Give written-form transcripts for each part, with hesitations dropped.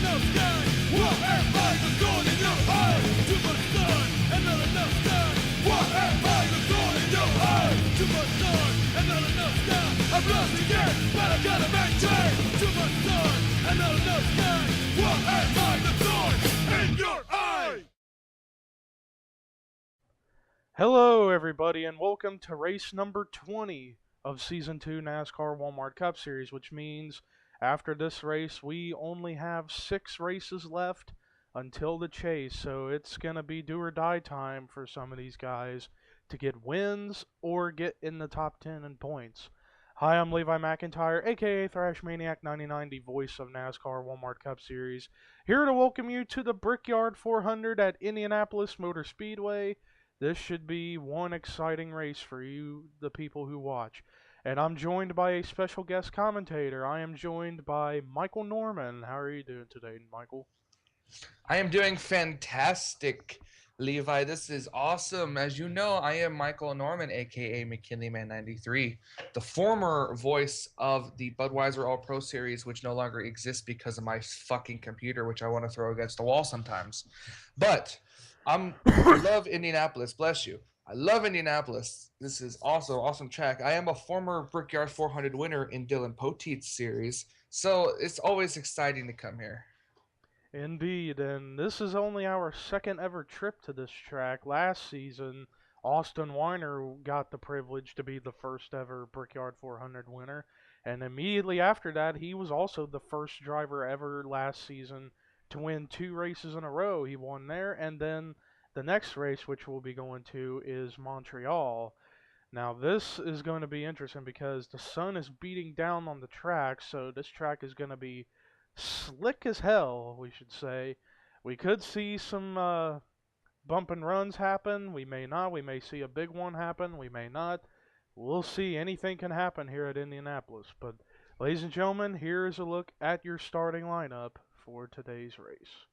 enough sky. What am I the thorn in your eye? Too much sun and not enough sky. What am I the thorn in your eye? Too much sun and not enough sky. I'm lost again, but I gotta maintain. Too much sun and not enough sky. What am I the thorn in your eye? Hello everybody and welcome to race number 20 of Season 2 NASCAR Walmart Cup Series, which means after this race we only have 6 races left until the chase, so it's gonna be do or die time for some of these guys to get wins or get in the top 10 in points. Hi, I'm Levi McIntyre, aka Thrash Maniac 99, the voice of NASCAR Walmart Cup Series, here to welcome you to the Brickyard 400 at Indianapolis Motor Speedway. This should be one exciting race for you, the people who watch. And I'm joined by a special guest commentator. I am joined by Michael Norman. How are you doing today, Michael? I am doing fantastic, Levi. This is awesome. As you know, I am Michael Norman, aka McKinley Man 93, the former voice of the Budweiser All Pro Series, which no longer exists because of my fucking computer, which I want to throw against the wall sometimes. But I love Indianapolis. Bless you. I love Indianapolis. This is also awesome track. I am a former Brickyard 400 winner in Dylan Poteet's series, so it's always exciting to come here. Indeed, and this is only our second ever trip to this track. Last season, Austin Weiner got the privilege to be the first ever Brickyard 400 winner, and immediately after that, he was also the first driver ever last season to win 2 races in a row. He won there, and then the next race, which we'll be going to, is Montreal. Now, this is going to be interesting because the sun is beating down on the track, so this track is going to be slick as hell, we should say. We could see some bump and runs happen. We may not. We may see a big one happen. We may not. We'll see. Anything can happen here at Indianapolis. But, ladies and gentlemen, here is a look at your starting lineup for today's race.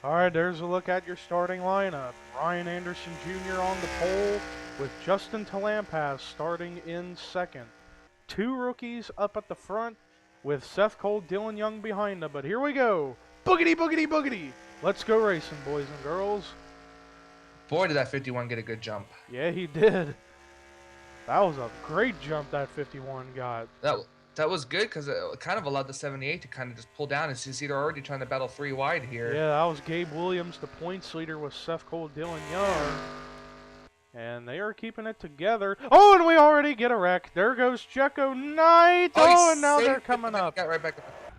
Alright, there's a look at your starting lineup. Ryan Anderson Jr. on the pole with Justin Talampas starting in second. 2 rookies up at the front with Seth Cole, Dylan Young behind them. But here we go. Boogity, boogity, boogity. Let's go racing, boys and girls. Boy, did that 51 get a good jump. Yeah, he did. That was a great jump that 51 got. That was good because it kind of allowed the 78 to kind of just pull down. As you see, they're already trying to battle 3 wide here. Yeah, that was Gabe Williams, the points leader, with Seth Cole, Dylan Young. And they are keeping it together. Oh, and we already get a wreck. There goes Jekko Knight. Oh, and now they're coming up. Got right back.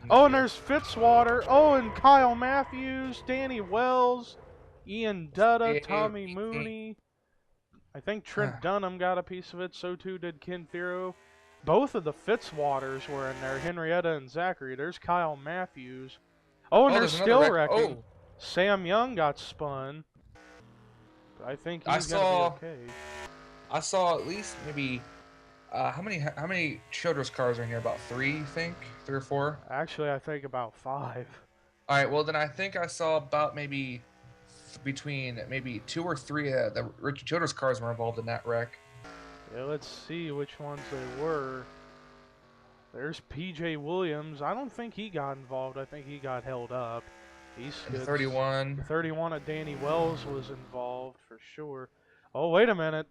Oh, and there's Fitzwater. Oh, and Kyle Matthews, Danny Wells, Ian Dutta, Tommy Mooney. I think Trent Dunham got a piece of it. So too did Ken Thero. Both of the Fitzwaters were in there, Henrietta and Zachary. There's Kyle Matthews. Oh, and they're still wrecking. Sam Young got spun. But I think he's going to be okay. I saw at least maybe, how many Childress cars are in here? About 3, you think? 3 or 4? Actually, I think about 5. All right, well, then I think I saw about maybe between maybe 2 or 3 the Richard Childress cars were involved in that wreck. Yeah, let's see which ones they were. There's PJ Williams. I don't think he got involved. I think he got held up. He's good. 31. 31 of Danny Wells was involved for sure. Oh, wait a minute.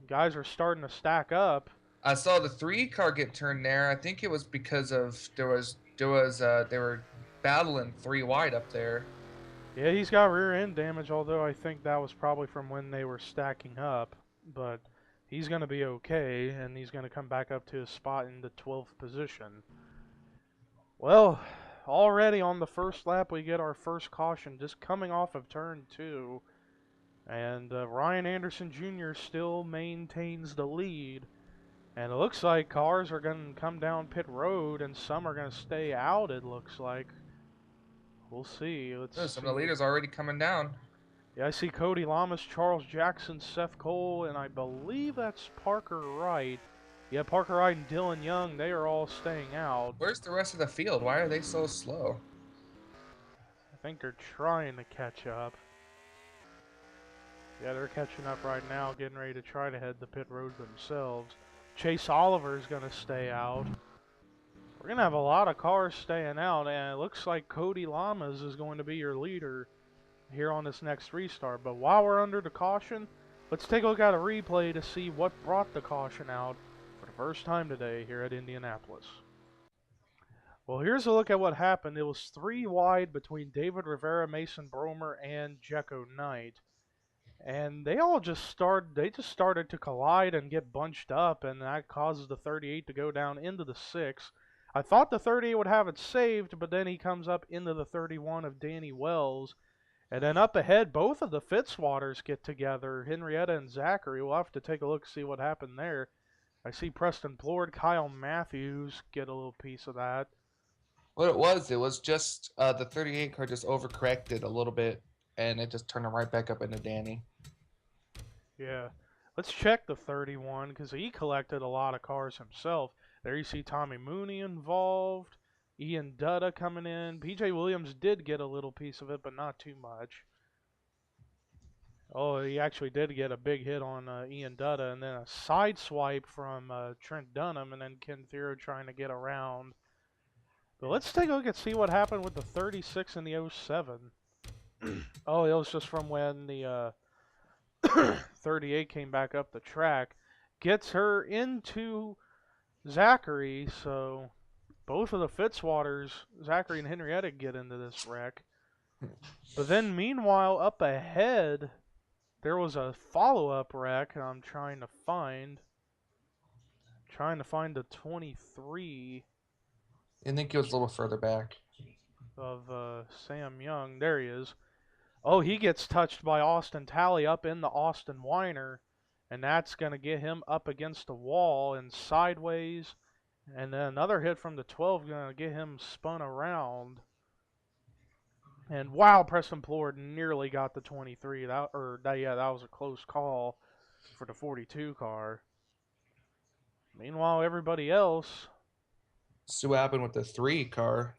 Guys are starting to stack up. I saw the 3 car get turned there. I think it was because of they were battling 3 wide up there. Yeah, he's got rear end damage, although I think that was probably from when they were stacking up. But he's going to be okay, and he's going to come back up to his spot in the 12th position. Well, already on the first lap, we get our first caution, just coming off of turn 2. And Ryan Anderson Jr. still maintains the lead. And it looks like cars are going to come down pit road, and some are going to stay out, it looks like. We'll see. Let's see. Some of the leaders already coming down. Yeah, I see Cody Lamas, Charles Jackson, Seth Cole, and I believe that's Parker Wright. Yeah, Parker Wright and Dylan Young, they are all staying out. Where's the rest of the field? Why are they so slow? I think they're trying to catch up. Yeah, they're catching up right now, getting ready to try to head the pit road themselves. Chase Oliver is going to stay out. We're going to have a lot of cars staying out, and it looks like Cody Lamas is going to be your leader here on this next restart. But while we're under the caution, let's take a look at a replay to see what brought the caution out for the first time today here at Indianapolis. Well, here's a look at what happened. It was 3 wide between David Rivera, Mason Bromer, and Jekko Knight. And they just started to collide and get bunched up, and that causes the 38 to go down into the 6. I thought the 38 would have it saved, but then he comes up into the 31 of Danny Wells. And then up ahead, both of the Fitzwaters get together, Henrietta and Zachary. We'll have to take a look, see what happened there. I see Preston Plord, Kyle Matthews get a little piece of that. What it was just the 38 car just overcorrected a little bit, and it just turned it right back up into Danny. Yeah. Let's check the 31, because he collected a lot of cars himself. There you see Tommy Mooney involved. Ian Dutta coming in. PJ Williams did get a little piece of it, but not too much. Oh, he actually did get a big hit on Ian Dutta, and then a side swipe from Trent Dunham, and then Ken Thero trying to get around. But let's take a look and see what happened with the 36 and the 07. Oh, it was just from when the 38 came back up the track. Gets her into Zachary, so both of the Fitzwaters, Zachary and Henrietta, get into this wreck. But then meanwhile, up ahead, there was a follow-up wreck I'm trying to find the 23 I think he was a little further back. of Sam Young. There he is. Oh, he gets touched by Austin Talley up in the Austin Weiner, and that's going to get him up against the wall and sideways. And then another hit from the 12 going to get him spun around. And wow, Preston Plord nearly got the 23. That was a close call for the 42 car. Meanwhile, everybody else. See what happened with the 3 car.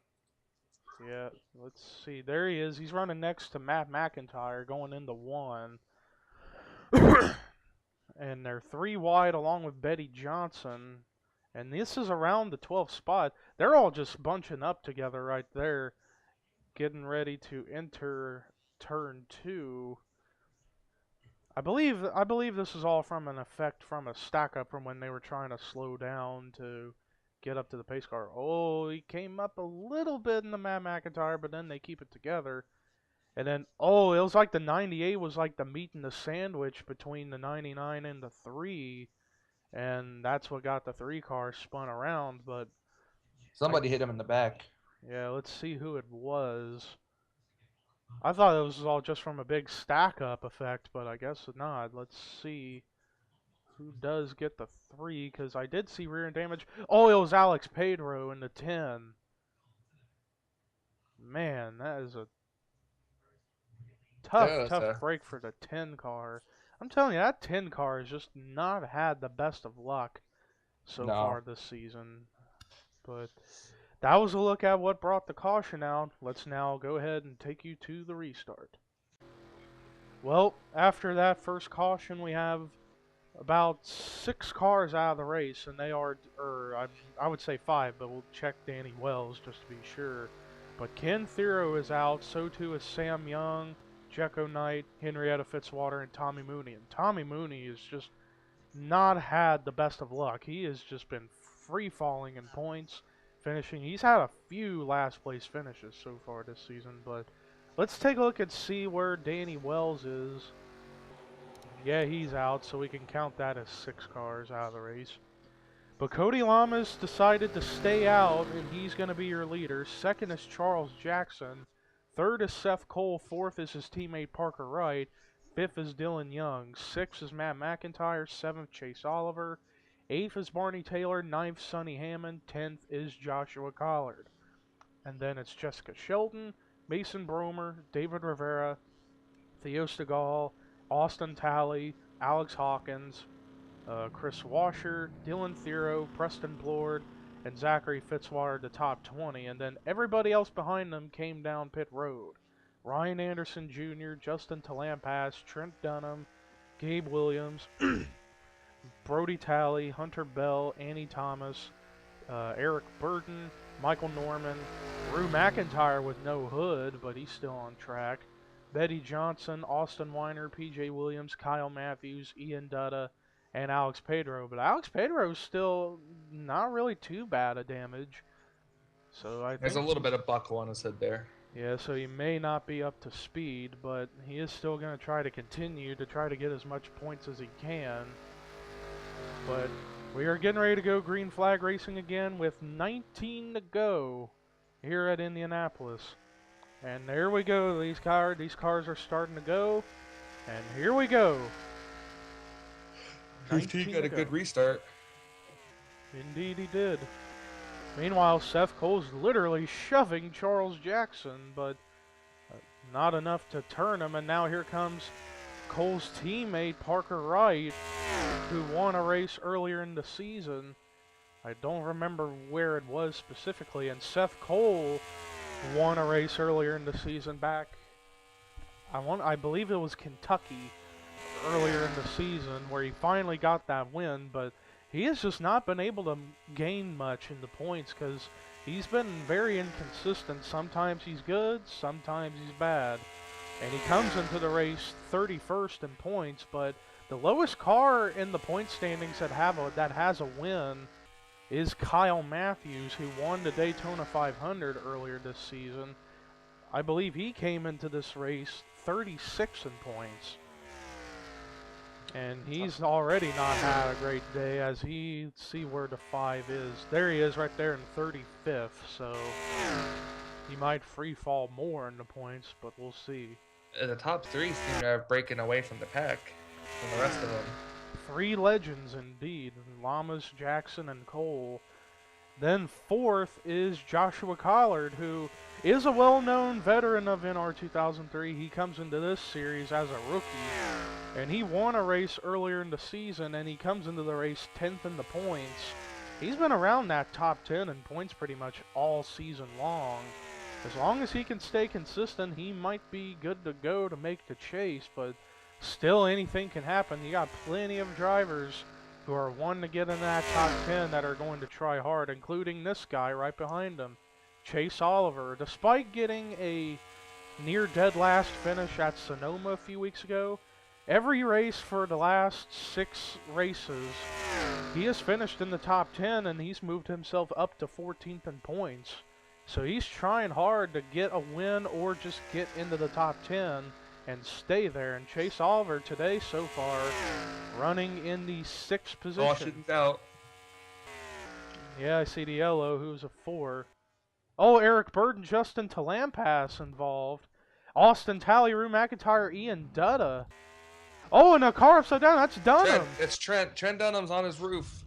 Yeah, let's see. There he is. He's running next to Matt McIntyre going into 1. And they're 3 wide along with Betty Johnson. And this is around the 12th spot. They're all just bunching up together right there, getting ready to enter turn 2. I believe this is all from an effect from a stack up from when they were trying to slow down to get up to the pace car. Oh, he came up a little bit in the Matt McIntyre, but then they keep it together. And then, oh, it was like the 98 was like the meat and the sandwich between the 99 and the 3. And that's what got the 3 car spun around, but Somebody hit him in the back. yeah, let's see who it was. I thought it was all just from a big stack-up effect, but I guess not. Let's see who does get the 3, because I did see rear end damage. Oh, it was Alex Pedro in the 10. Man, that is a tough break for the 10 car. I'm telling you, that 10 car has just not had the best of luck so far this season. But that was a look at what brought the caution out. Let's now go ahead and take you to the restart. Well, after that first caution, we have about 6 cars out of the race, and they are, I would say 5, but we'll check Danny Wells just to be sure. But Ken Thero is out, so too is Sam Young, Jekko Knight, Henrietta Fitzwater, and Tommy Mooney. And Tommy Mooney has just not had the best of luck. He has just been free-falling in points, finishing. He's had a few last-place finishes so far this season, but let's take a look and see where Danny Wells is. Yeah, he's out, so we can count that as 6 cars out of the race. But Cody Lamas decided to stay out, and he's going to be your leader. Second is Charles Jackson. Third is Seth Cole. Fourth is his teammate Parker Wright. Fifth is Dylan Young. Sixth is Matt McIntyre. Seventh, Chase Oliver. Eighth is Barney Taylor. Ninth, Sonny Hammond. 10th is Joshua Collard. And then it's Jessica Shelton, Mason Bromer, David Rivera, Theo Stegall, Austin Talley, Alex Hawkins, Chris Washer, Dylan Thero, Preston Blord, and Zachary Fitzwater, the top 20. And then everybody else behind them came down pit road. Ryan Anderson Jr., Justin Talampas, Trent Dunham, Gabe Williams, Brody Talley, Hunter Bell, Annie Thomas, Eric Burton, Michael Norman, Rue McIntyre with no hood, but he's still on track. Betty Johnson, Austin Weiner, PJ Williams, Kyle Matthews, Ian Dutta, and Alex Pedro. But Alex Pedro's still not really too bad a damage. So I think There's a little bit of buckle on his head there. yeah, so he may not be up to speed, but he is still going to try to continue to try to get as much points as he can. But we are getting ready to go green flag racing again with 19 to go here at Indianapolis. And there we go. These cars are starting to go. And here we go. His team got a good restart. Indeed he did. Meanwhile, Seth Cole's literally shoving Charles Jackson, but not enough to turn him. And now here comes Cole's teammate, Parker Wright, who won a race earlier in the season. I don't remember where it was specifically. And Seth Cole won a race earlier in the season back, I believe it was Kentucky earlier in the season, where he finally got that win, but he has just not been able to gain much in the points because he's been very inconsistent. Sometimes he's good, sometimes he's bad. And he comes into the race 31st in points, but the lowest car in the point standings that has a win is Kyle Matthews, who won the Daytona 500 earlier this season. I believe he came into this race 36 in points. And he's already not had a great day, as let's see where the 5 is. There he is right there in 35th, so he might free fall more in the points, but we'll see. The top 3 seem to have breaking away from the pack from the rest of them. 3 legends indeed, Lamas, Jackson, and Cole. Then 4th is Joshua Collard, who is a well-known veteran of NR 2003. He comes into this series as a rookie, and he won a race earlier in the season, and he comes into the race 10th in the points. He's been around that top 10 in points pretty much all season long. As long as he can stay consistent, he might be good to go to make the chase, but still anything can happen. You got plenty of drivers who are wanting to get in that top 10 that are going to try hard, including this guy right behind him, Chase Oliver. Despite getting a near dead last finish at Sonoma a few weeks ago, every race for the last 6 races, he has finished in the top 10, and he's moved himself up to 14th in points. So he's trying hard to get a win or just get into the top 10 and stay there. And Chase Oliver today so far running in the 6th position. Caution's out. Yeah, I see the yellow, who's a 4. Oh, Eric Burton, Justin Talampas involved. Austin Talley, Rue McIntyre, Ian Dutta. Oh, and a car upside down. That's Dunham. It's Trent. Trent Dunham's on his roof.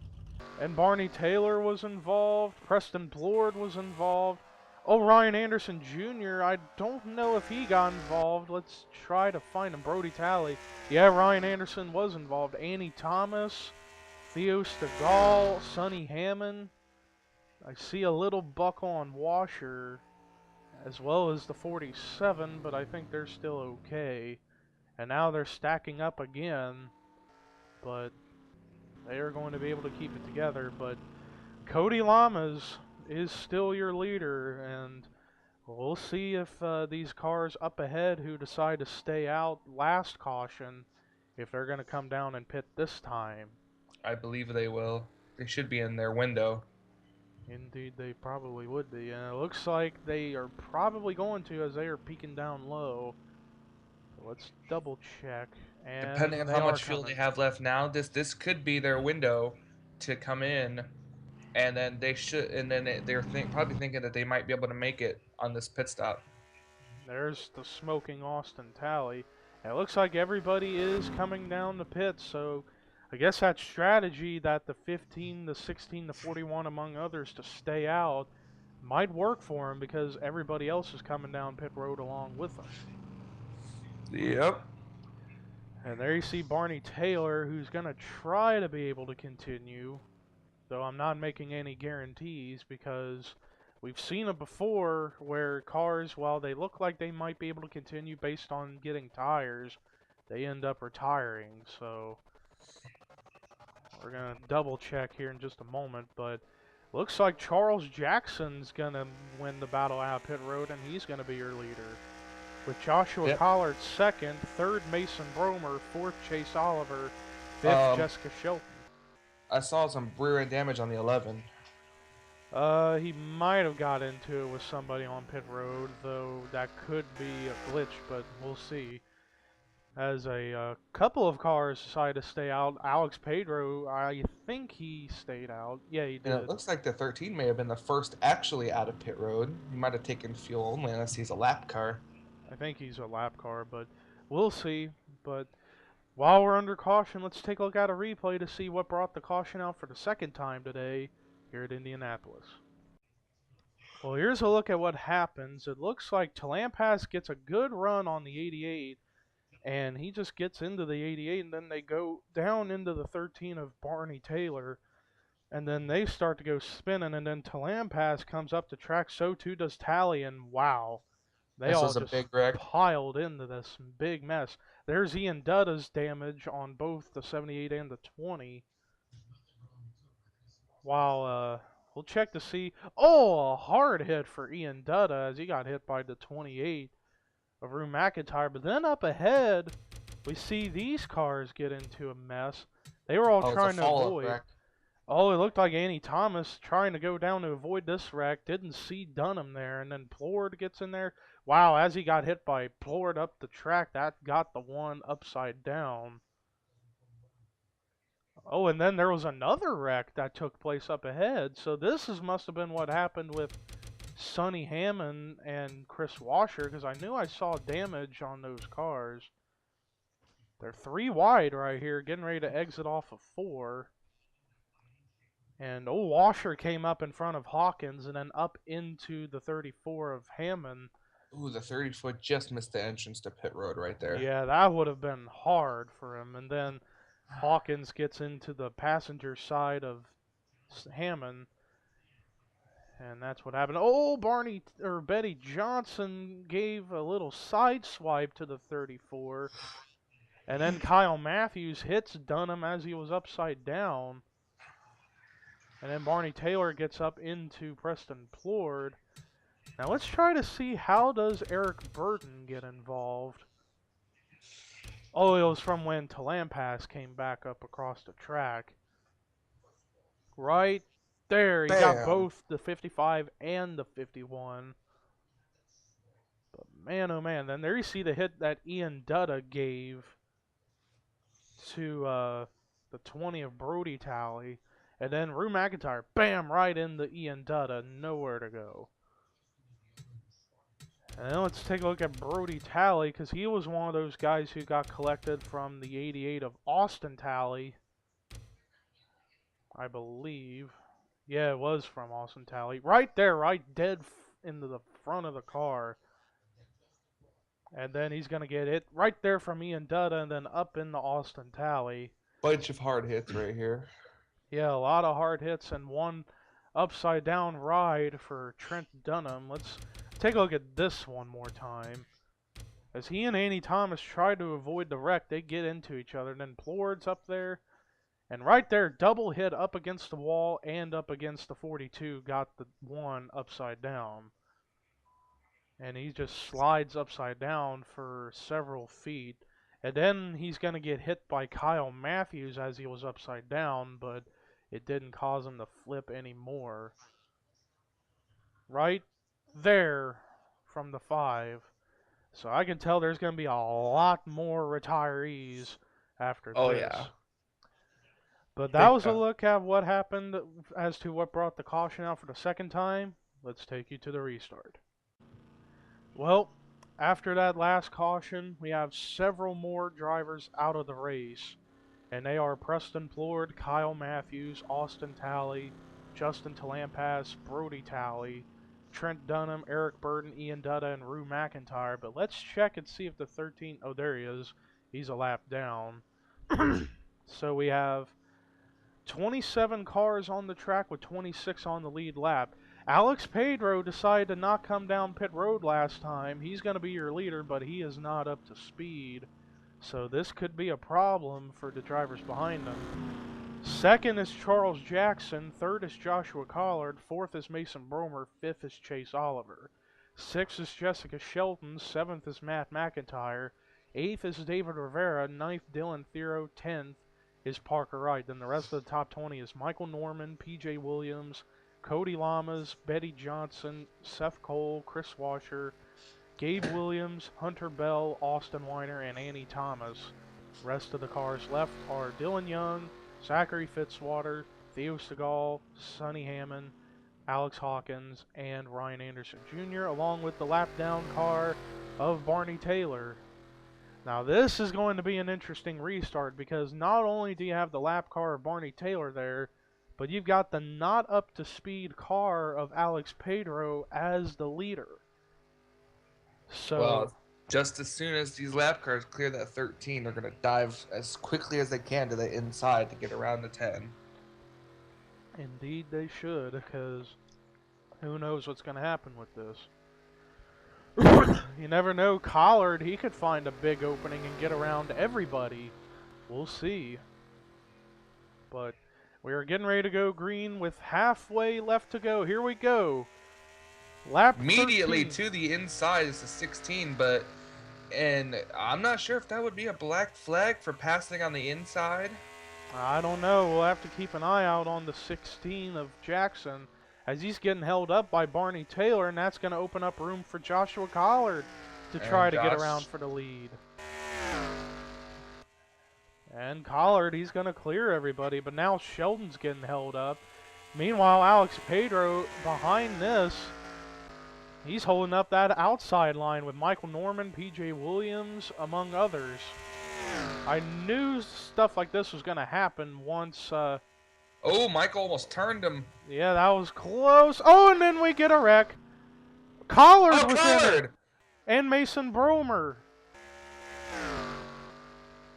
And Barney Taylor was involved. Preston Blord was involved. Oh, Ryan Anderson Jr., I don't know if he got involved. Let's try to find him. Brody Talley. Yeah, Ryan Anderson was involved. Annie Thomas, Theo Stegall, Sonny Hammond. I see a little buckle on Washer, as well as the 47, but I think they're still okay. And now they're stacking up again, but they are going to be able to keep it together. But Cody Lamas is still your leader, and we'll see if these cars up ahead who decide to stay out last caution, if they're going to come down and pit this time. I believe they will. They should be in their window. Indeed, they probably would be, and it looks like they are probably going to, as they are peeking down low. So let's double check, Depending and on they how are much fuel they coming. have left now, this could be their window to come in, and then probably thinking that they might be able to make it on this pit stop. There's the smoking Austin tally. It looks like everybody is coming down the pit, so I guess that strategy that the 15, the 16, the 41, among others, to stay out might work for him because everybody else is coming down pit road along with them. Yep. And there you see Barney Taylor, who's going to try to be able to continue, though I'm not making any guarantees because we've seen it before where cars, while they look like they might be able to continue based on getting tires, they end up retiring. So we're going to double check here in just a moment, but looks like Charles Jackson's going to win the battle out of pit road, and he's going to be your leader. With Joshua Collard second, third Mason Bromer, fourth Chase Oliver, fifth Jessica Shelton. I saw some rear end damage on the 11. He might have got into it with somebody on pit road, though that could be a glitch, but we'll see. As a couple of cars decided to stay out, Alex Pedro, I think he stayed out. Yeah, he did. And it looks like the 13 may have been the first actually out of pit road. He might have taken fuel only unless he's a lap car. I think he's a lap car, but we'll see. But while we're under caution, let's take a look at a replay to see what brought the caution out for the second time today here at Indianapolis. Well, here's a look at what happens. It looks like Talampas gets a good run on the 88, and he just gets into the 88, and then they go down into the 13 of Barney Taylor, and then they start to go spinning, and then Talampas comes up the track, so too does Tally, and wow. They This all was a just big wreck. piled into this big mess. There's Ian Dutta's damage on both the 78 and the 20. While we'll check to see. Oh, a hard hit for Ian Dutta as he got hit by the 28 of Rue McIntyre. But then up ahead, we see these cars get into a mess. They were all trying to avoid. Wreck. Oh, it looked like Annie Thomas trying to go down to avoid this wreck. Didn't see Dunham there, and then Plord gets in there. Wow, as he got hit by Plord up the track, that got the one upside down. Oh, and then there was another wreck that took place up ahead. So this must have been what happened with Sonny Hammond and Chris Washer, because I knew I saw damage on those cars. They're 3 wide right here, getting ready to exit off of 4. And old Washer came up in front of Hawkins and then up into the 34 of Hammond. Ooh, the 30-foot just missed the entrance to pit road right there. Yeah, that would have been hard for him. And then Hawkins gets into the passenger side of Hammond. And that's what happened. Oh, Betty Johnson gave a little side swipe to the 34. And then Kyle Matthews hits Dunham as he was upside down. And then Barney Taylor gets up into Preston Plord. Now let's try to see, how does Eric Burton get involved? Oh, it was from when Talampas came back up across the track. Right there, he got both the 55 and the 51. But man, oh man, then there you see the hit that Ian Dutta gave to the 20 of Brody Tally. And then Rue McIntyre, bam, right into Ian Dutta, nowhere to go. And then let's take a look at Brody Tally, because he was one of those guys who got collected from the 88 of Austin Tally, I believe. Yeah, it was from Austin Tally. Right there, right dead into the front of the car. And then he's going to get hit right there from Ian Dutta, and then up in the Austin Tally. Bunch of hard hits right here. Yeah, a lot of hard hits and one upside down ride for Trent Dunham. Let's take a look at this one more time. As he and Annie Thomas try to avoid the wreck, they get into each other. And then Plord's up there. And right there, double hit up against the wall and up against the 42. Got the one upside down. And he just slides upside down for several feet. And then he's going to get hit by Kyle Matthews as he was upside down, but it didn't cause him to flip anymore. Right there from the 5. So I can tell there's going to be a lot more retirees after Oh this. yeah. But that Big was a time. look at what happened as to what brought the caution out for the second time. Let's take you to the restart. Well, after that last caution, we have several more drivers out of the race, and they are Preston Plord, Kyle Matthews, Austin Talley, Justin Talampas, Brody Talley, Trent Dunham, Eric Burden, Ian Dutta, and Rue McIntyre. But let's check and see if the 13. Oh, there he is. He's a lap down. So we have 27 cars on the track with 26 on the lead lap. Alex Pedro decided to not come down pit road last time. He's going to be your leader, but he is not up to speed. So this could be a problem for the drivers behind him. Second is Charles Jackson. Third is Joshua Collard. Fourth is Mason Bromer. Fifth is Chase Oliver. Sixth is Jessica Shelton. Seventh is Matt McIntyre. Eighth is David Rivera. Ninth, Dylan Thero. 10th is Parker Wright. Then the rest of the top 20 is Michael Norman, PJ Williams, Cody Lamas, Betty Johnson, Seth Cole, Chris Washer, Gabe Williams, Hunter Bell, Austin Weiner, and Annie Thomas. Rest of the cars left are Dylan Young, Zachary Fitzwater, Theo Segal, Sonny Hammond, Alex Hawkins, and Ryan Anderson Jr., along with the lap down car of Barney Taylor. Now this is going to be an interesting restart because not only do you have the lap car of Barney Taylor there, but you've got the not up to speed car of Alex Pedro as the leader. So Well, just as soon as these lap cars clear that 13, they're going to dive as quickly as they can to the inside to get around the 10. indeed they should, because who knows what's going to happen with this. You never know. Collard, he could find a big opening and get around everybody. We'll see. But we are getting ready to go green with halfway left to go. Here we go. Lap Immediately 13. to the inside is the 16, and I'm not sure if that would be a black flag for passing on the inside. I don't know. We'll have to keep an eye out on the 16 of Jackson as he's getting held up by Barney Taylor, and that's going to open up room for Joshua Collard to try And to get Josh- around for the lead. And Collard, he's going to clear everybody, but now Sheldon's getting held up. Meanwhile, Alex Pedro behind this, he's holding up that outside line with Michael Norman, PJ Williams, among others. I knew stuff like this was going to happen once. Oh, Michael almost turned him. Yeah, that was close. Oh, and then we get a wreck. Collard Oh, was in it. Collard! And Mason Bromer.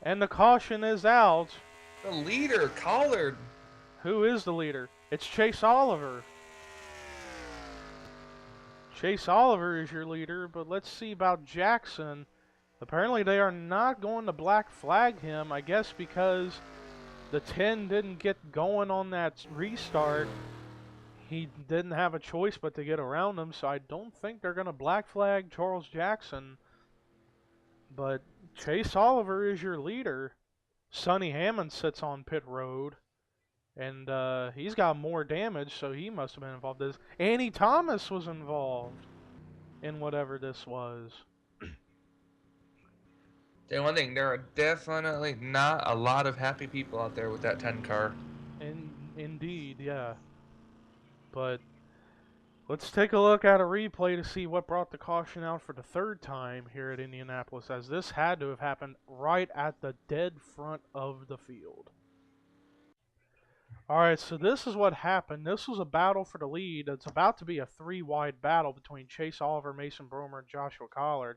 And the caution is out. The leader, Collard. Who is the leader? It's Chase Oliver. Chase Oliver is your leader, but let's see about Jackson. Apparently they are not going to black flag him, I guess because the 10 didn't get going on that restart. He didn't have a choice but to get around him, so I don't think they're going to black flag Charles Jackson. But Chase Oliver is your leader. Sonny Hammond sits on pit road, and he's got more damage, so he must have been involved in this. Annie Thomas was involved in whatever this was. And one thing, there are definitely not a lot of happy people out there with that 10 car. Indeed, yeah. But let's take a look at a replay to see what brought the caution out for the third time here at Indianapolis, as this had to have happened right at the dead front of the field. Alright, so this is what happened. This was a battle for the lead. It's about to be a three-wide battle between Chase Oliver, Mason Bromer, and Joshua Collard.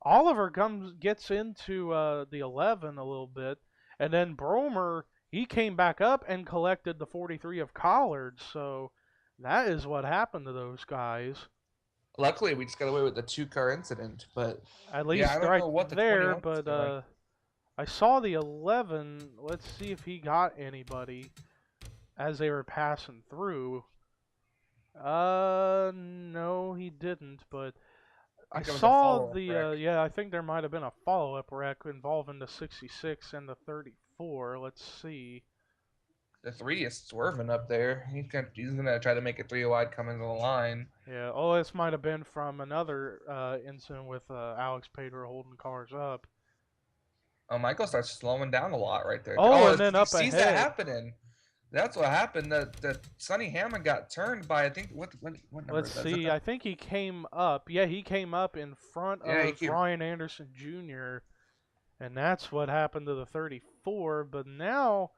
Oliver gets into the 11 a little bit, and then Bromer, he came back up and collected the 43 of Collard, so that is what happened to those guys. Luckily, we just got away with the 2-car incident, but At least I don't right know what the there, 21 is but doing. I saw the 11. Let's see if he got anybody as they were passing through. No, he didn't, but I think it was a saw follow-up the, wreck. yeah, I think there might have been a follow-up wreck involving the 66 and the 34. Let's see. The 3 is swerving up there. He's gonna try to make it 3 wide coming to the line. Yeah, oh, this might have been from another incident with Alex Pedro holding cars up. Oh, Michael starts slowing down a lot right there. Oh, Oh, and then he up sees that ahead. happening. That's what happened. That Sonny Hammond got turned by, I think, what number Let's is that? Is that see. I think he came up. Yeah, he came up in front yeah, he of came. Ryan Anderson Jr. And that's what happened to the 34. But now,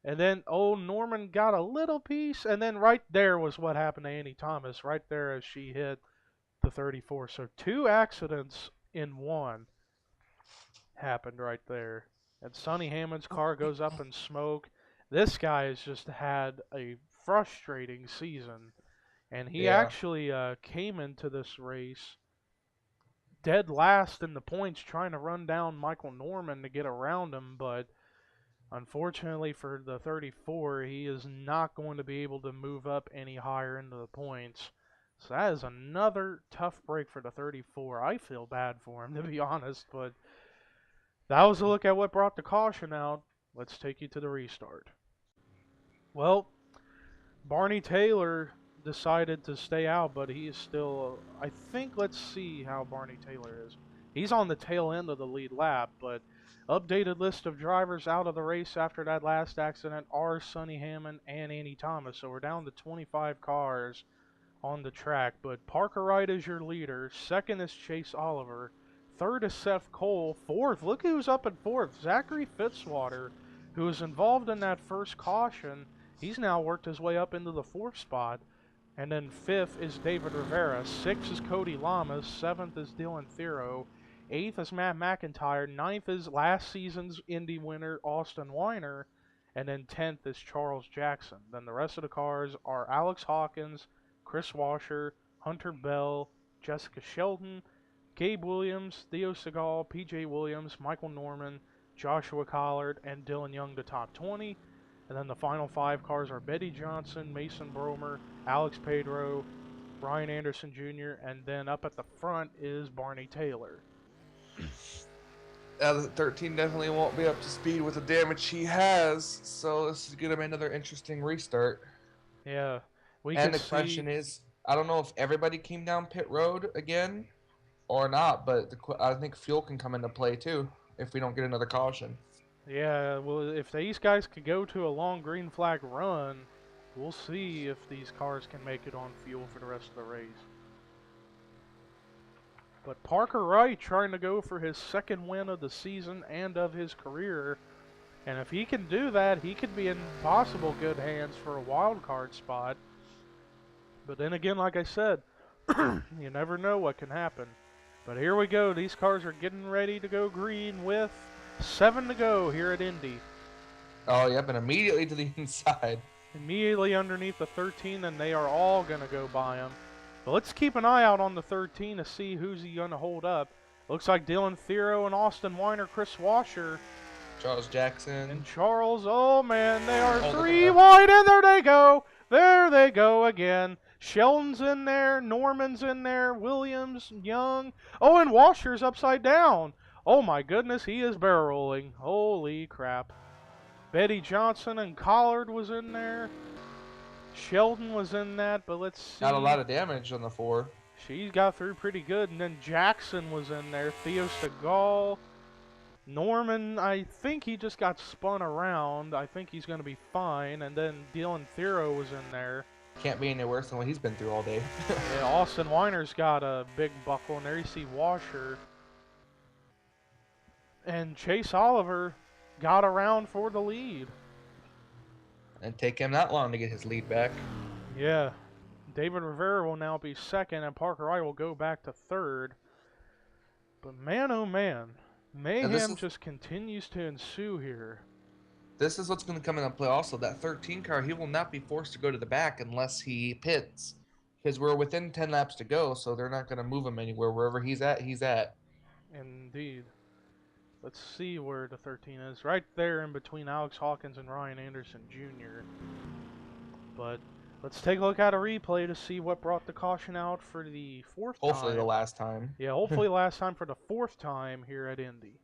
and then old Norman got a little piece, and then right there was what happened to Annie Thomas. Right there as she hit the 34. So two accidents in one happened right there. And Sonny Hammond's car goes up in smoke. This guy has just had a frustrating season. And he Yeah. actually came into this race dead last in the points trying to run down Michael Norman to get around him, but unfortunately for the 34, he is not going to be able to move up any higher into the points. So that is another tough break for the 34. I feel bad for him, to be honest, but that was a look at what brought the caution out. Let's take you to the restart. Well, Barney Taylor decided to stay out, but he is still. I think. Let's see how Barney Taylor is. He's on the tail end of the lead lap, but updated list of drivers out of the race after that last accident are Sonny Hammond and Annie Thomas. So we're down to 25 cars on the track. But Parker Wright is your leader. Second is Chase Oliver. Third is Seth Cole. Fourth, look who's up in fourth. Zachary Fitzwater, who was involved in that first caution. He's now worked his way up into the fourth spot. And then fifth is David Rivera. Sixth is Cody Lamas. Seventh is Dylan Thero. Eighth is Matt McIntyre. Ninth is last season's Indy winner Austin Weiner. And then 10th is Charles Jackson. Then the rest of the cars are Alex Hawkins, Chris Washer, Hunter Bell, Jessica Shelton, Gabe Williams, Theo Segal, PJ Williams, Michael Norman, Joshua Collard, and Dylan Young, the top 20. And then the final five cars are Betty Johnson, Mason Bromer, Alex Pedro, Ryan Anderson Jr., and then up at the front is Barney Taylor. The 13 definitely won't be up to speed with the damage he has, so this is gonna be another interesting restart. Yeah, we And can the question see. is, I don't know if everybody came down pit road again or not, but I think fuel can come into play too if we don't get another caution. Yeah, well, if these guys could go to a long green flag run, we'll see if these cars can make it on fuel for the rest of the race. But Parker Wright trying to go for his second win of the season and of his career. And if he can do that, he could be in possible good hands for a wild card spot. But then again, like I said, you never know what can happen. But here we go. These cars are getting ready to go green with 7 to go here at Indy. Oh, yep, and immediately to the inside. Immediately underneath the 13, and they are all going to go by him. But let's keep an eye out on the 13 to see who's he going to hold up. Looks like Dylan Thero and Austin Weiner, Chris Washer, Charles Jackson. and Charles. Oh, man, they are Oh, look at 3 that. wide, and there they go. There they go again. Sheldon's in there, Norman's in there, Williams, Young. Oh, and Washer's upside down. Oh, my goodness, he is barrel rolling. Holy crap. Betty Johnson and Collard was in there. Sheldon was in that, but let's see. Got a lot of damage on the 4. She got through pretty good. And then Jackson was in there. Theo Segal. Norman, I think he just got spun around. I think he's going to be fine. And then Dylan Thero was in there. Can't be any worse than what he's been through all day. Yeah, Austin Weiner's got a big buckle. And there you see Washer. And Chase Oliver got around for the lead. And take him that long to get his lead back. Yeah. David Rivera will now be second, and Parker Wright will go back to third. But man, oh man, mayhem just continues to ensue here. This is what's going to come into play also. That 13 car, he will not be forced to go to the back unless he pits. Because we're within 10 laps to go, so they're not going to move him anywhere. Wherever he's at, he's at. Indeed. Let's see where the 13 is. Right there in between Alex Hawkins and Ryan Anderson Jr. But let's take a look at a replay to see what brought the caution out for the fourth time. Hopefully the last time. Yeah, hopefully last time for the fourth time here at Indy.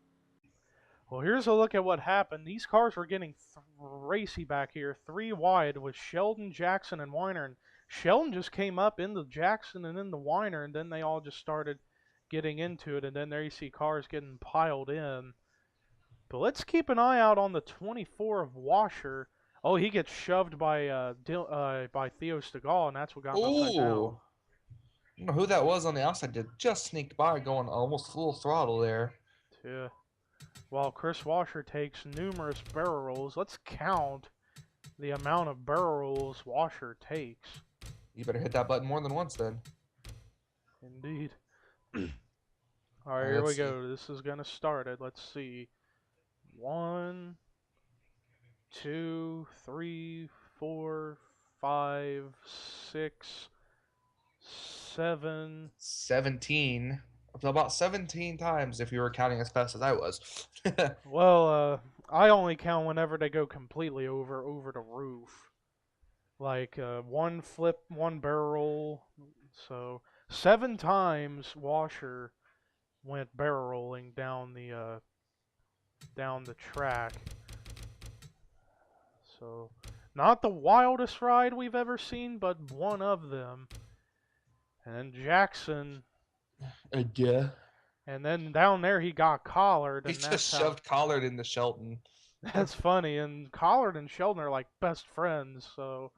Well, here's a look at what happened. These cars were getting racy back here, 3 wide with Sheldon, Jackson, and Weiner. And Sheldon just came up into Jackson and into Weiner, and then they all just started getting into it. And then there you see cars getting piled in. But let's keep an eye out on the 24 of Washer. Oh, he gets shoved by Theo Stegall, and that's what got him upside down. Ooh. I don't know who that was on the outside that just sneaked by going almost full throttle there. Yeah. While Chris Washer takes numerous barrel rolls, let's count the amount of barrel rolls Washer takes. You better hit that button more than once then. Indeed. Alright, here we go. This is gonna start it. Let's see. 1, 2, 3, 4, 5, 6, 7. 17. About 17 times if you were counting as fast as I was. Well, I only count whenever they go completely over the roof. Like one flip, one barrel roll. So 7 times Washer went barrel rolling down the track. So not the wildest ride we've ever seen, but one of them. And then Jackson. Yeah. And then down there he got Collard. He And just shoved Collard into Shelton. That's funny. And Collard and Sheldon are like best friends, so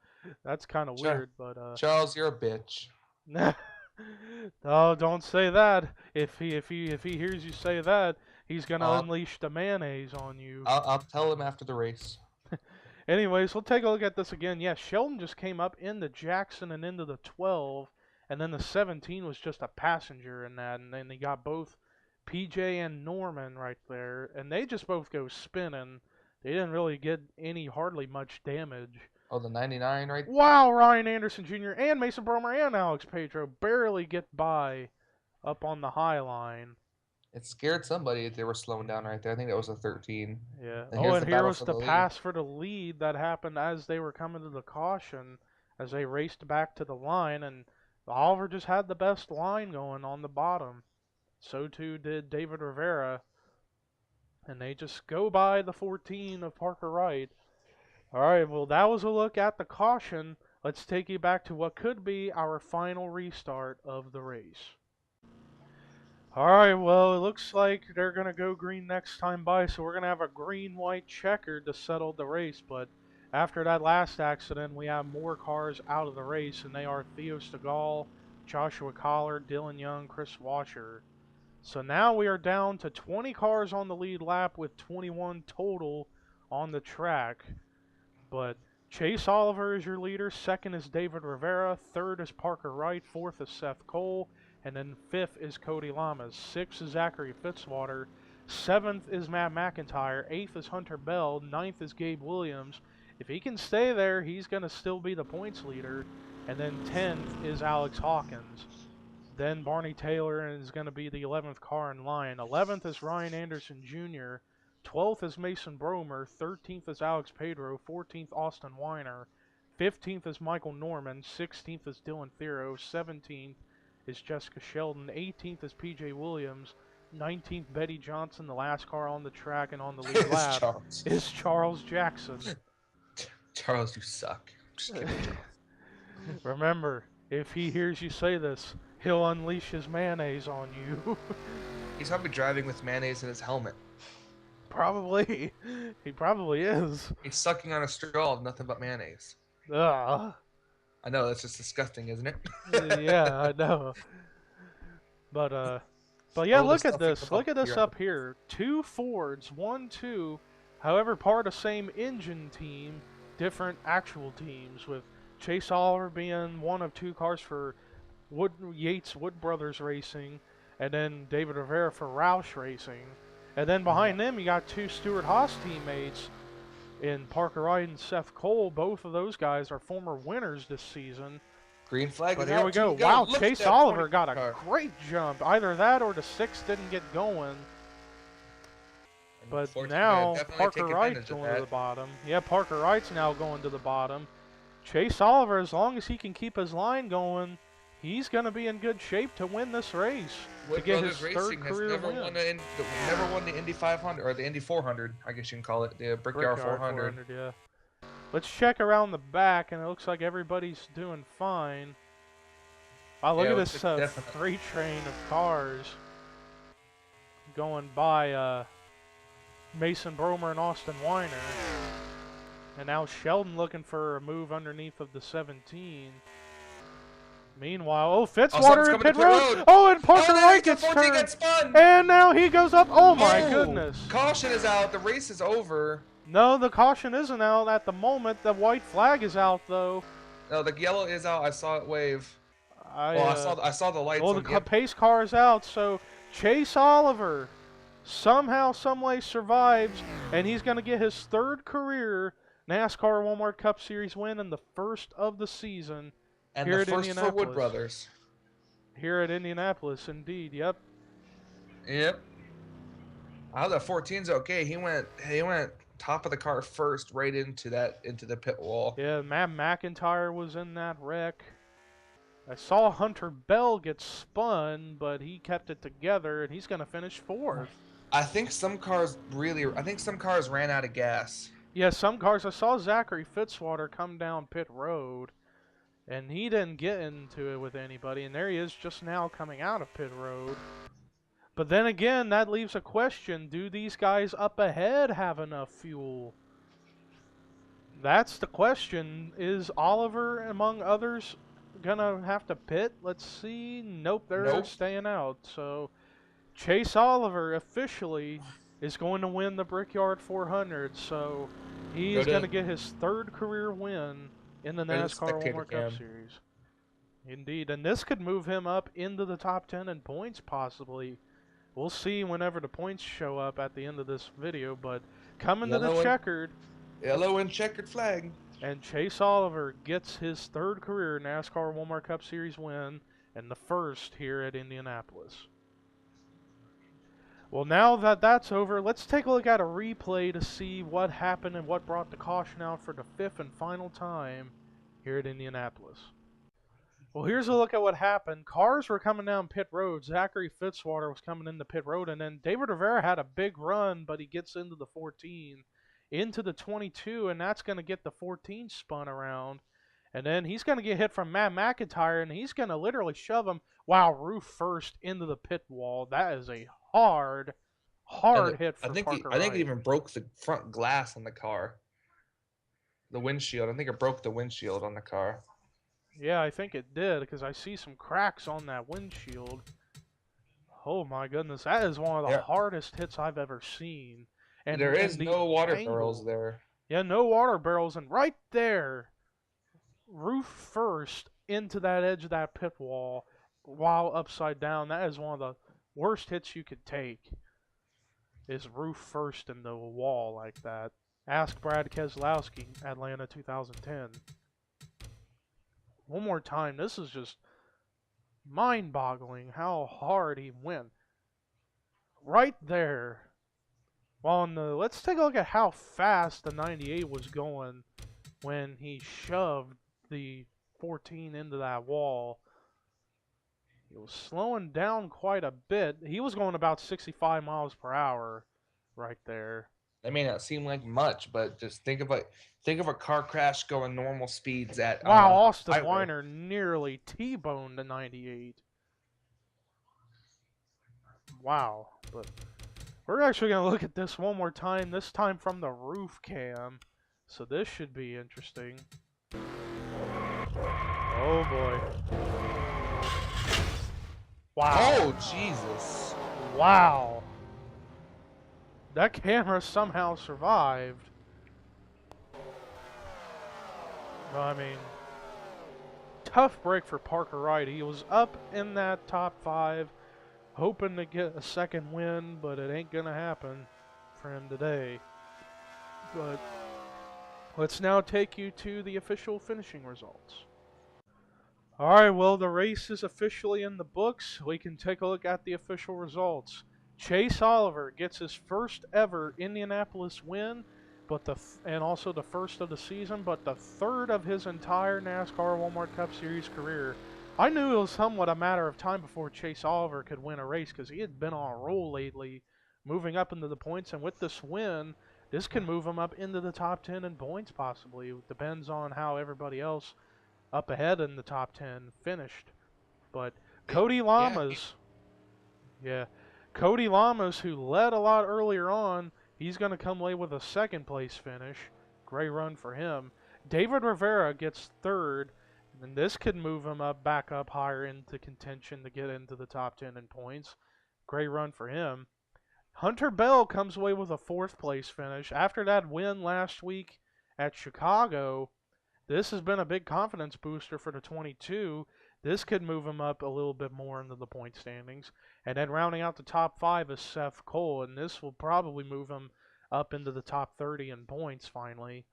that's kind of weird. But Charles, you're a bitch. Oh, don't say that. If he hears you say that, he's gonna unleash the mayonnaise on you. I'll tell him after the race. Anyways, we'll take a look at this again. Yeah, Sheldon just came up into Jackson and into the 12, and then the 17 was just a passenger in that, and then they got both PJ and Norman right there, and they just both go spinning. They didn't really get hardly much damage. Oh, the 99 right? Wow, Ryan Anderson Jr. and Mason Bromer and Alex Pedro barely get by up on the high line. It scared somebody if they were slowing down right there. I think that was a 13. Yeah. And here was the pass for the lead that happened as they were coming to the caution, as they raced back to the line, and Oliver just had the best line going on the bottom. So too did David Rivera. And they just go by the 14 of Parker Wright. Alright, well that was a look at the caution. Let's take you back to what could be our final restart of the race. Alright, well, it looks like they're going to go green next time by, so we're going to have a green-white checker to settle the race. But after that last accident, we have more cars out of the race, and they are Theo Stegall, Joshua Collard, Dylan Young, Chris Washer. So now we are down to 20 cars on the lead lap with 21 total on the track. But Chase Oliver is your leader, second is David Rivera, third is Parker Wright, fourth is Seth Cole, and then 5th is Cody Lamas. 6th is Zachary Fitzwater. 7th is Matt McIntyre. 8th is Hunter Bell. 9th is Gabe Williams. If he can stay there, he's going to still be the points leader. And then 10th is Alex Hawkins. Then Barney Taylor is going to be the 11th car in line. 11th is Ryan Anderson Jr. 12th is Mason Bromer. 13th is Alex Pedro. 14th, Austin Weiner. 15th is Michael Norman. 16th is Dylan Thero. 17th is Jessica Sheldon. 18th is PJ Williams. 19th, Betty Johnson. The last car on the track and on the lead lap is Charles Jackson. Charles, you suck. I'm just kidding, Charles. Remember, if he hears you say this, he'll unleash his mayonnaise on you. He's probably driving with mayonnaise in his helmet. Probably. He probably is. He's sucking on a straw of nothing but mayonnaise. Ugh. I know, that's just disgusting, isn't it? Yeah, I know. But yeah, look at this. Look at this up here. 2 Fords, 1, 2. However, part of the same engine team, different actual teams, with Chase Oliver being one of 2 cars for Yates Wood Brothers Racing, and then David Rivera for Roush Racing. And then behind them, you got 2 Stewart Haas teammates in Parker Wright and Seth Cole. Both of those guys are former winners this season. Green flag. But here we go. Wow, Chase Oliver got a great jump. Either that or the 6 didn't get going. But now Parker Wright's going to the bottom. Yeah, Parker Wright's now going to the bottom. Chase Oliver, as long as he can keep his line going, he's going to be in good shape to win this race. To get his third career win. Never won the Indy 500 or the Indy 400, I guess you can call it, the Brickyard 400. Yeah. Let's check around the back, and it looks like everybody's doing fine. Wow, look at this freight train of cars going by Mason Bromer and Austin Weiner. And now Sheldon looking for a move underneath of the 17. Meanwhile, oh, Fitzwater in pit road. Oh, and Parker Wright gets turned. Spun. And now he goes up. Oh, my goodness. Caution is out. The race is over. No, the caution isn't out at the moment. The white flag is out, though. No, the yellow is out. I saw it wave. I saw the lights. Well, the pace car is out, so Chase Oliver somehow, someway survives, and he's going to get his third career NASCAR Walmart Cup Series win and the first of the season. And here the at first for Indianapolis. Wood Brothers. Here at Indianapolis, indeed. Yep. Yep. Oh, the 14's okay. He went top of the car first, right into the pit wall. Yeah, Matt McIntyre was in that wreck. I saw Hunter Bell get spun, but he kept it together, and he's going to finish fourth. I think some cars ran out of gas. Yeah, some cars. I saw Zachary Fitzwater come down pit road, and he didn't get into it with anybody, and there he is just now coming out of pit road. But then again, that leaves a question. Do these guys up ahead have enough fuel? That's the question. Is Oliver, among others, gonna have to pit? Let's see. Nope, they're staying out. So Chase Oliver officially is going to win the Brickyard 400. So he is going to get his third career win in the NASCAR Walmart Cup Series. Indeed, and this could move him up into the top 10 in points possibly. We'll see whenever the points show up at the end of this video, but coming to the checkered. Yellow and checkered flag. And Chase Oliver gets his third career NASCAR Walmart Cup Series win and the first here at Indianapolis. Well, now that that's over, let's take a look at a replay to see what happened and what brought the caution out for the fifth and final time here at Indianapolis. Well, here's a look at what happened. Cars were coming down pit road. Zachary Fitzwater was coming into pit road, and then David Rivera had a big run, but he gets into the 14, into the 22, and that's going to get the 14 spun around. And then he's going to get hit from Matt McIntyre, and he's going to literally shove him, roof first into the pit wall. That is a hard hit for Parker Wright. I think it even broke the front glass on the car. The windshield. I think it broke the windshield on the car. Yeah, I think it did, because I see some cracks on that windshield. Oh my goodness, that is one of the hardest hits I've ever seen. And there is no water barrels there. Yeah, no water barrels, and right there, roof first into that edge of that pit wall while upside down. That is one of the worst hits you could take, is roof first into a wall like that. Ask Brad Keselowski, Atlanta 2010. One more time, this is just mind-boggling how hard he went. Right there. Well, let's take a look at how fast the 98 was going when he shoved the 14 into that wall. He was slowing down quite a bit. He was going about 65 miles per hour right there. That may not seem like much, but just think of a car crash going normal speeds at. Wow, Austin Weiner nearly T-boned the 98. Wow, but we're actually going to look at this one more time, this time from the roof cam. So this should be interesting. Oh boy. Wow. Oh, Jesus. Wow. That camera somehow survived. I mean, tough break for Parker Wright. He was up in that top 5, hoping to get a second win, but it ain't gonna happen for him today. But let's now take you to the official finishing results. Alright, well, the race is officially in the books. We can take a look at the official results. Chase Oliver gets his first ever Indianapolis win, and also the first of the season, but the third of his entire NASCAR Walmart Cup Series career. I knew it was somewhat a matter of time before Chase Oliver could win a race, because he had been on a roll lately, moving up into the points, and with this win, this can move him up into the top 10 in points possibly. It depends on how everybody else up ahead in the top 10 finished. But Cody Lamas, Cody Lamas, who led a lot earlier on, He's going to come away with a second place finish. Great run for him. David Rivera gets third, and this could move him back up higher into contention to get into the top 10 in points. Great run for him. Hunter Bell comes away with a fourth place finish. After that win last week at Chicago, this has been a big confidence booster for the 22. This could move him up a little bit more into the point standings. And then rounding out the top 5 is Seth Cole, and this will probably move him up into the top 30 in points finally.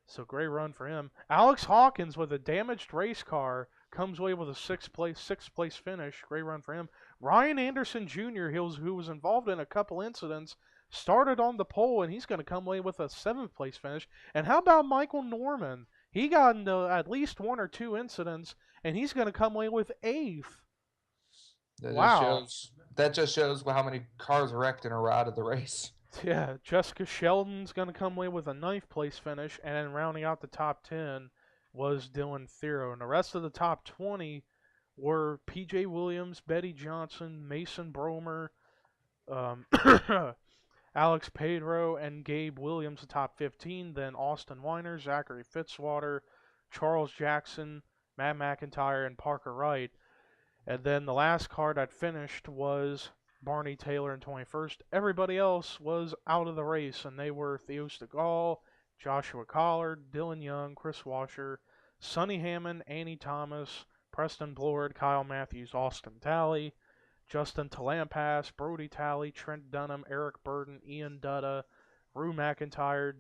So great run for him. Alex Hawkins with a damaged race car comes away with a sixth place finish. Great run for him. Ryan Anderson Jr., who was involved in a couple incidents, started on the pole, and he's going to come away with a seventh place finish. And how about Michael Norman? He got into at least one or two incidents, and he's going to come away with eighth. Wow. That just shows how many cars wrecked in a row of the race. Yeah, Jessica Sheldon's going to come away with a ninth place finish, and then rounding out the top 10 was Dylan Thero. And the rest of the top 20 were P.J. Williams, Betty Johnson, Mason Bromer, Alex Pedro, and Gabe Williams, the top 15. Then Austin Weiner, Zachary Fitzwater, Charles Jackson, Matt McIntyre, and Parker Wright. And then the last car that finished was Barney Taylor in 21st. Everybody else was out of the race, and they were Theo Stegall, Joshua Collard, Dylan Young, Chris Washer, Sonny Hammond, Annie Thomas, Preston Blord, Kyle Matthews, Austin Talley, Justin Talampas, Brody Talley, Trent Dunham, Eric Burden, Ian Dutta, Rue McIntyre,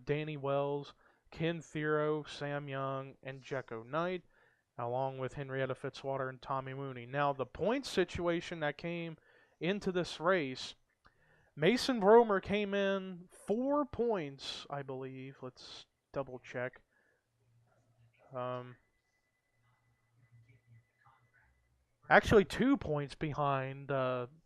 Danny Wells, Ken Thero, Sam Young, and Jecko Knight, along with Henrietta Fitzwater and Tommy Mooney. Now, the point situation that came into this race, Mason Bromer came in 4 points, I believe. Let's double check. Actually, 2 points behind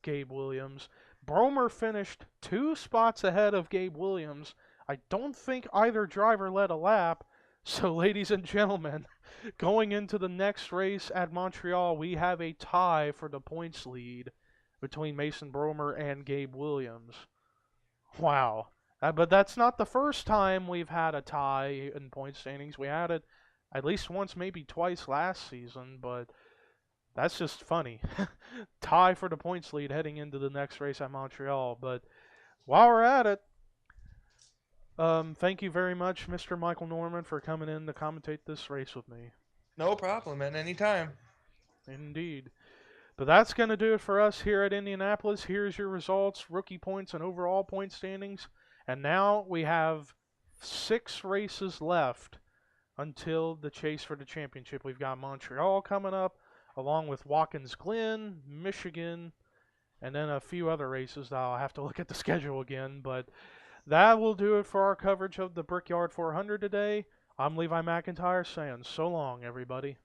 Gabe Williams. Bromer finished 2 spots ahead of Gabe Williams. I don't think either driver led a lap. So, ladies and gentlemen, going into the next race at Montreal, we have a tie for the points lead between Mason Bromer and Gabe Williams. Wow. But that's not the first time we've had a tie in point standings. We had it at least once, maybe twice last season, but that's just funny. Tie for the points lead heading into the next race at Montreal. But while we're at it, thank you very much, Mr. Michael Norman, for coming in to commentate this race with me. No problem, man. Anytime. Indeed. But that's going to do it for us here at Indianapolis. Here's your results, rookie points, and overall point standings. And now we have 6 races left until the chase for the championship. We've got Montreal coming up, along with Watkins Glen, Michigan, and then a few other races that I'll have to look at the schedule again. But that will do it for our coverage of the Brickyard 400 today. I'm Levi McIntyre saying so long, everybody.